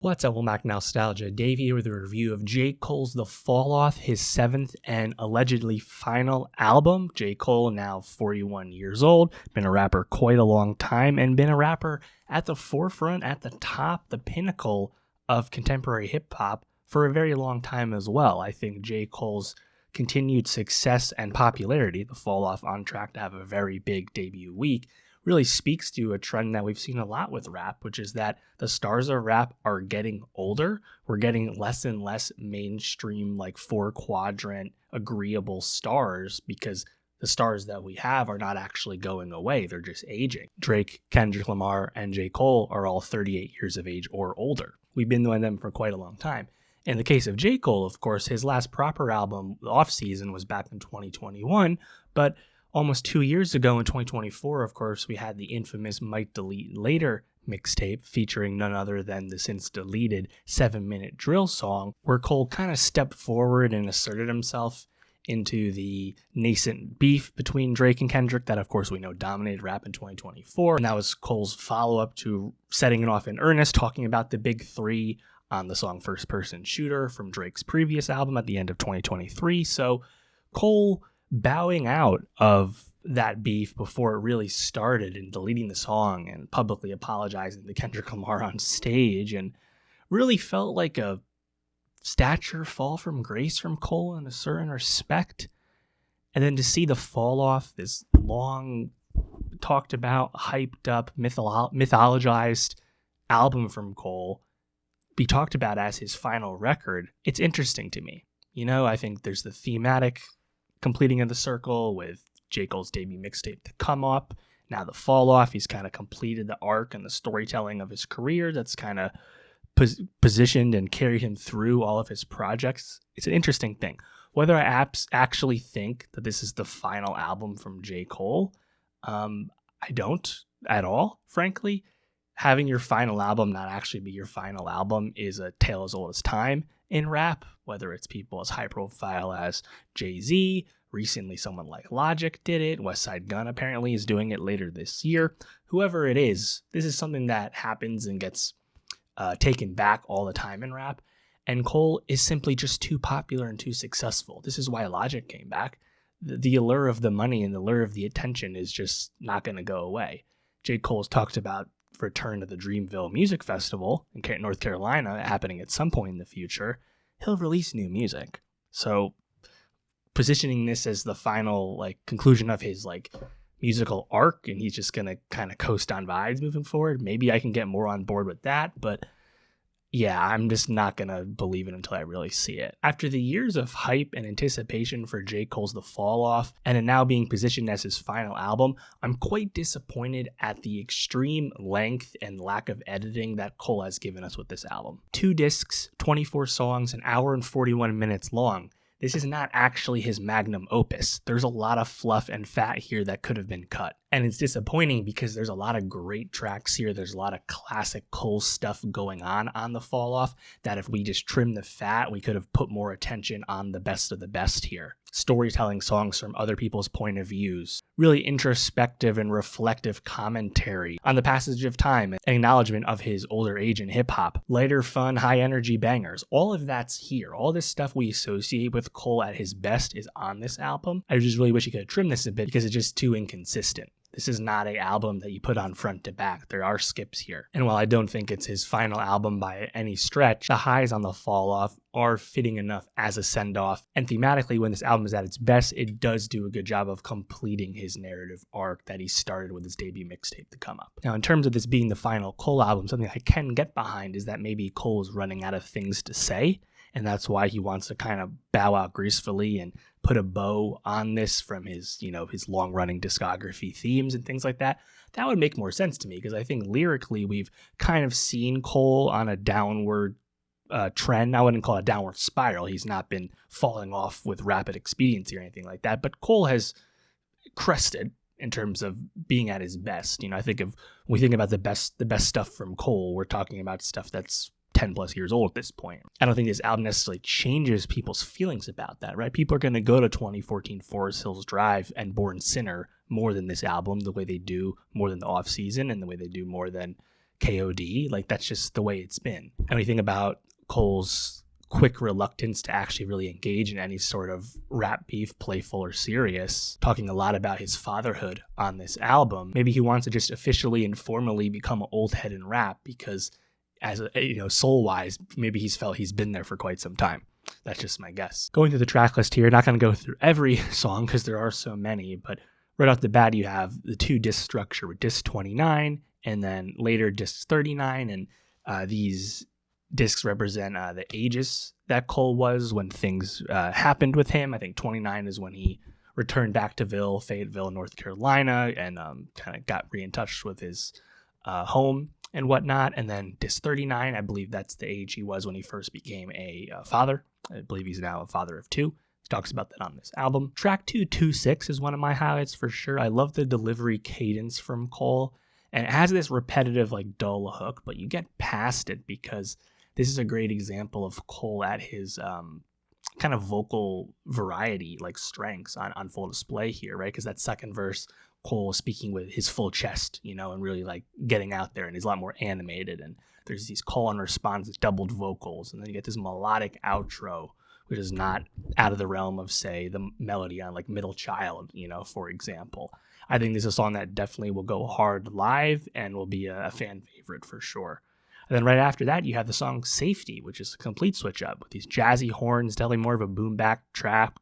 What's up, Mac Nowstalgia? Dave here with a review of J. Cole's The Fall Off, his 7th and allegedly final album. J. Cole, now 41 years old, been a rapper quite a long time, and been a rapper at the forefront, at the top, the pinnacle of contemporary hip-hop for a very long time as well. I think J. Cole's continued success and popularity, The Fall Off on track to have a very big debut week, really speaks to a trend that we've seen a lot with rap, which is that the stars of rap are getting older. We're getting less and less mainstream, like 4-quadrant agreeable stars because the stars that we have are not actually going away. They're just aging. Drake, Kendrick Lamar, and J. Cole are all 38 years of age or older. We've been doing them for quite a long time. In the case of J. Cole, of course, his last proper album, The Off Season, was back in 2021, but almost 2 years ago in 2024, of course, we had the infamous Might Delete Later mixtape featuring none other than the since deleted 7-minute drill song, where Cole kind of stepped forward and asserted himself into the nascent beef between Drake and Kendrick that, of course, we know dominated rap in 2024. And that was Cole's follow-up to setting it off in earnest, talking about the big three on the song First Person Shooter from Drake's previous album at the end of 2023. So Cole bowing out of that beef before it really started and deleting the song and publicly apologizing to Kendrick Lamar on stage, and really felt like a stature fall from grace from Cole in a certain respect. And then to see the fall off, this long talked about, hyped up, mythologized album from Cole be talked about as his final record, it's interesting to me. You know, I think there's the thematic completing of the circle with J. Cole's debut mixtape, The Come Up. Now The Fall Off, he's kind of completed the arc and the storytelling of his career that's kind of positioned and carried him through all of his projects. It's an interesting thing. Whether I actually think that this is the final album from J. Cole, I don't at all, frankly. Having your final album not actually be your final album is a tale as old as time in rap, whether it's people as high profile as Jay-Z, recently someone like Logic did it, West Side Gun apparently is doing it later this year. Whoever it is, this is something that happens and gets taken back all the time in rap, and Cole is simply just too popular and too successful. This is why Logic came back. The allure of the money and the allure of the attention is just not going to go away. J. Cole's talked about return to the Dreamville Music Festival in North Carolina happening at some point in the future. He'll release new music. So positioning this as the final conclusion of his musical arc, and he's just gonna kind of coast on vibes moving forward, maybe I can get more on board with that, but yeah, I'm just not gonna believe it until I really see it. After the years of hype and anticipation for J. Cole's The Fall Off, and it now being positioned as his final album, I'm quite disappointed at the extreme length and lack of editing that Cole has given us with this album. 2 discs, 24 songs, an hour and 41 minutes long. This is not actually his magnum opus. There's a lot of fluff and fat here that could have been cut. And it's disappointing because there's a lot of great tracks here. There's a lot of classic Cole stuff going on the Fall Off that if we just trim the fat, we could have put more attention on the best of the best here. Storytelling songs from other people's point of views. Really introspective and reflective commentary on the passage of time and acknowledgement of his older age in hip hop. Lighter, fun, high energy bangers. All of that's here. All this stuff we associate with Cole at his best is on this album. I just really wish he could have trimmed this a bit because it's just too inconsistent. This is not an album that you put on front to back. There are skips here. And while I don't think it's his final album by any stretch, the highs on The Fall Off are fitting enough as a send-off. And thematically, when this album is at its best, it does do a good job of completing his narrative arc that he started with his debut mixtape, To Come Up. Now, in terms of this being the final Cole album, something I can get behind is that maybe Cole is running out of things to say, and that's why he wants to kind of bow out gracefully and put a bow on this from his, his long-running discography themes and things like that. That would make more sense to me because I think lyrically we've kind of seen Cole on a downward trend. I wouldn't call it a downward spiral. He's not been falling off with rapid expediency or anything like that, but Cole has crested in terms of being at his best. I think when we think about the best stuff from Cole, we're talking about stuff that's 10 plus years old at this point. I don't think this album necessarily changes people's feelings about that, right? People are going to go to 2014 Forest Hills Drive and Born Sinner more than this album, the way they do more than The Off Season and the way they do more than KOD. Like, that's just the way it's been. And we think about Cole's quick reluctance to actually really engage in any sort of rap beef, playful or serious, talking a lot about his fatherhood on this album. Maybe he wants to just officially and formally become an old head in rap because, as a, soul wise, maybe he's felt he's been there for quite some time. That's just my guess. Going through the track list here, not going to go through every song because there are so many, but right off the bat, you have the 2 disc structure with disc 29 and then later disc 39. And these discs represent the ages that Cole was when things happened with him. I think 29 is when he returned back to Fayetteville, North Carolina, and kind of got in touch with his home and whatnot. And then disc 39, I believe that's the age he was when he first became a father. I believe he's now a father of 2. He talks about that on this album. Track 226 is one of my highlights for sure. I love the delivery cadence from Cole. And it has this repetitive, like, dull hook, but you get past it because this is a great example of Cole at his kind of vocal variety, like strengths on full display here, right? Because that second verse, Cole is speaking with his full chest, and really like getting out there, and he's a lot more animated. And there's these call and response doubled vocals, and then you get this melodic outro, which is not out of the realm of, say, the melody on like Middle Child, for example. I think this is a song that definitely will go hard live and will be a fan favorite for sure. And then right after that, you have the song Safety, which is a complete switch up with these jazzy horns, definitely more of a boom bap track.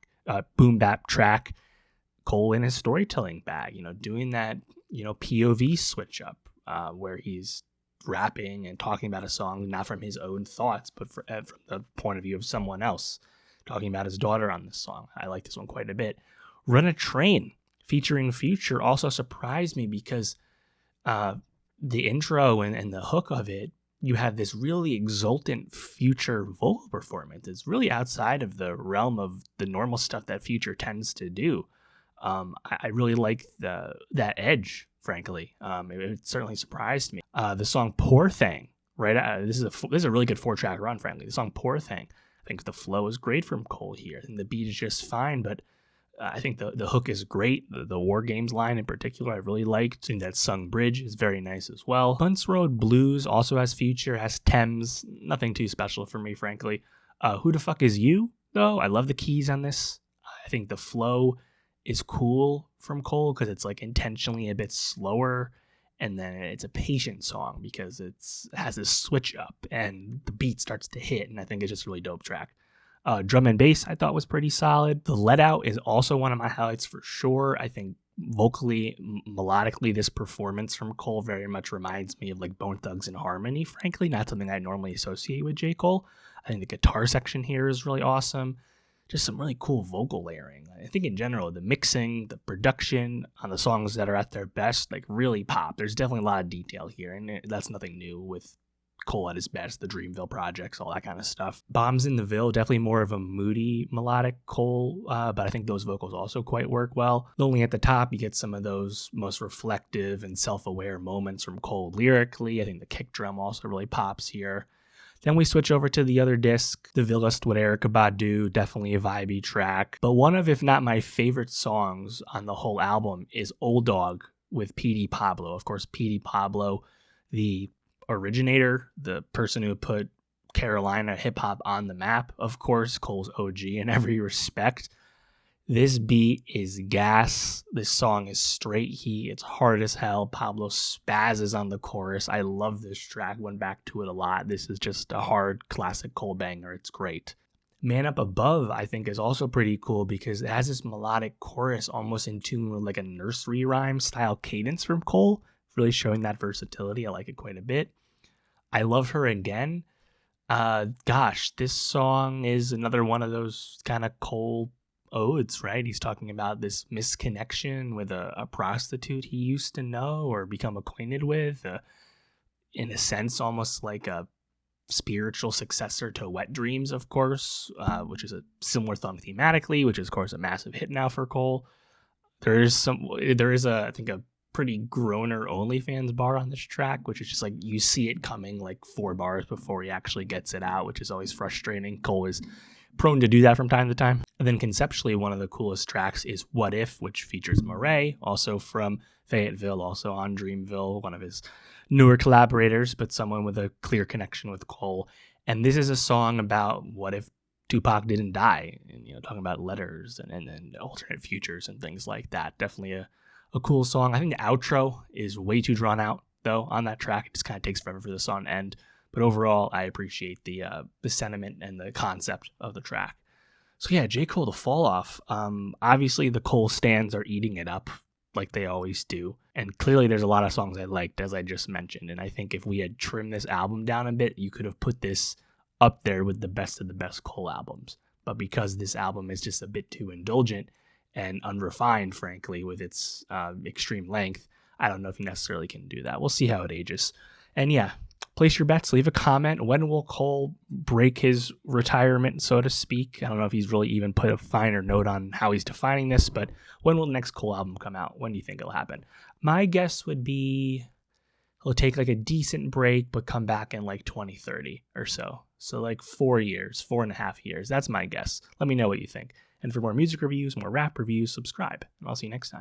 Cole in his storytelling bag, doing that, POV switch up where he's rapping and talking about a song, not from his own thoughts, but from the point of view of someone else, talking about his daughter on this song. I like this one quite a bit. Run a Train featuring Future also surprised me because the intro and the hook of it, you have this really exultant Future vocal performance. It's really outside of the realm of the normal stuff that Future tends to do. I really like that edge, frankly. It certainly surprised me. The song Poor Thing, right? This is a really good 4-track run, frankly. The song Poor Thing, I think the flow is great from Cole here, and the beat is just fine, but I think the hook is great. The War Games line in particular, I really liked. I think that sung bridge is very nice as well. Hunts Road Blues also has Future, has Thames. Nothing too special for me, frankly. Who the Fuck Is You, though? I love the keys on this. I think the flow is cool from Cole because it's like intentionally a bit slower, and then it's a patient song because it has this switch up and the beat starts to hit, and I think it's just a really dope track. Drum and bass I thought was pretty solid. The Let Out is also one of my highlights for sure. I think vocally, melodically, this performance from Cole very much reminds me of like Bone Thugs and Harmony, frankly, not something I normally associate with J. Cole. I think the guitar section here is really awesome. Just some really cool vocal layering. I think in general, the mixing, the production on the songs that are at their best, like really pop. There's definitely a lot of detail here, and that's nothing new with Cole at his best, the Dreamville projects, all that kind of stuff. Bombs in the Ville, definitely more of a moody, melodic Cole, but I think those vocals also quite work well. Lonely at the Top, you get some of those most reflective and self-aware moments from Cole lyrically. I think the kick drum also really pops here. Then we switch over to the other disc, The Villist with Erykah Badu, definitely a vibey track. But one of, if not my favorite songs on the whole album is Old Dog with P.D. Pablo. Of course, P.D. Pablo, the originator, the person who put Carolina hip-hop on the map, of course, Cole's OG in every respect. This beat is gas. This song is straight heat. It's hard as hell. Pablo spazzes on the chorus. I love this track. Went back to it a lot. This is just a hard classic Cole banger. It's great. Man Up Above, I think, is also pretty cool because it has this melodic chorus almost in tune with like a nursery rhyme style cadence from Cole, really showing that versatility. I like it quite a bit. I Love Her Again. This song is another one of those kind of Cole odes, right? He's talking about this misconnection with a prostitute he used to know or become acquainted with, in a sense almost like a spiritual successor to Wet Dreams, of course, which is a similar song thematically, which is of course a massive hit now for Cole. There is I think a pretty groaner OnlyFans bar on this track, which is just like you see it coming like 4 bars before he actually gets it out, which is always frustrating. Cole is prone to do that from time to time. And then conceptually, one of the coolest tracks is What If, which features Murray, also from Fayetteville, also on Dreamville, one of his newer collaborators, but someone with a clear connection with Cole. And this is a song about what if Tupac didn't die, and talking about letters and alternate futures and things like that. Definitely a cool song. I think the outro is way too drawn out though on that track. It just kind of takes forever for the song to end. But overall, I appreciate the sentiment and the concept of the track. So yeah, J. Cole, The Fall Off. Obviously, the Cole stans are eating it up like they always do. And clearly there's a lot of songs I liked, as I just mentioned. And I think if we had trimmed this album down a bit, you could have put this up there with the best of the best Cole albums. But because this album is just a bit too indulgent and unrefined, frankly, with its extreme length, I don't know if you necessarily can do that. We'll see how it ages. And yeah, place your bets. Leave a comment. When will Cole break his retirement, so to speak? I don't know if he's really even put a finer note on how he's defining this, but when will the next Cole album come out? When do you think it'll happen? My guess would be he'll take like a decent break, but come back in like 2030 or so. So like 4 years, 4.5 years. That's my guess. Let me know what you think. And for more music reviews, more rap reviews, subscribe. And I'll see you next time.